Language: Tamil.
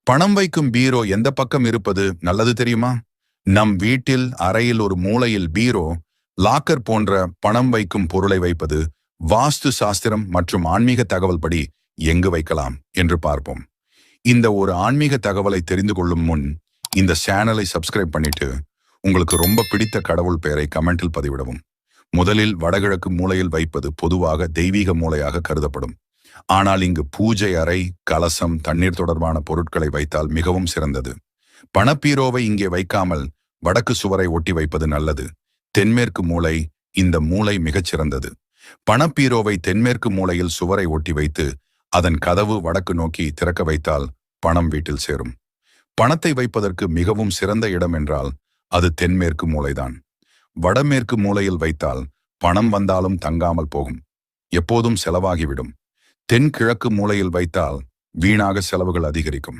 பணம் வைக்கும் பீரோ எந்த பக்கம் இருப்பது நல்லது தெரியுமா? நம் வீட்டில் அறையில் ஒரு மூலையில் பீரோ, லாக்கர் போன்ற பணம் வைக்கும் பொருளை வைப்பது வாஸ்து சாஸ்திரம் மற்றும் ஆன்மீக தகவல் படி எங்கு வைக்கலாம் என்று பார்ப்போம். இந்த ஒரு ஆன்மீக தகவலை தெரிந்து கொள்ளும் முன் இந்த சேனலை சப்ஸ்கிரைப் பண்ணிட்டு உங்களுக்கு ரொம்ப பிடித்த கடவுள் பெயரை கமெண்டில் பதிவிடவும். முதலில் வடகிழக்கு மூலையில் வைப்பது பொதுவாக தெய்வீக மூலையாக கருதப்படும். ஆனால் இங்கு பூஜை அறை, கலசம், தண்ணீர் தொடர்பான பொருட்களை வைத்தால் மிகவும் சிறந்தது. பணப்பீரோவை இங்கே வைக்காமல் வடக்கு சுவரை ஒட்டி வைப்பது நல்லது. தென்மேற்கு மூலை, இந்த மூலை மிகச் சிறந்தது. பணப்பீரோவை தென்மேற்கு மூலையில் சுவரை ஒட்டி வைத்து அதன் கதவு வடக்கு நோக்கி திறக்க வைத்தால் பணம் வீட்டில் சேரும். பணத்தை வைப்பதற்கு மிகவும் சிறந்த இடம் என்றால் அது தென்மேற்கு மூலைதான். வடமேற்கு மூலையில் வைத்தால் பணம் வந்தாலும் தங்காமல் போகும், எப்போதும் செலவாகிவிடும். தென்கிழக்கு மூலையில் வைத்தால் வீணாக செலவுகள் அதிகரிக்கும்.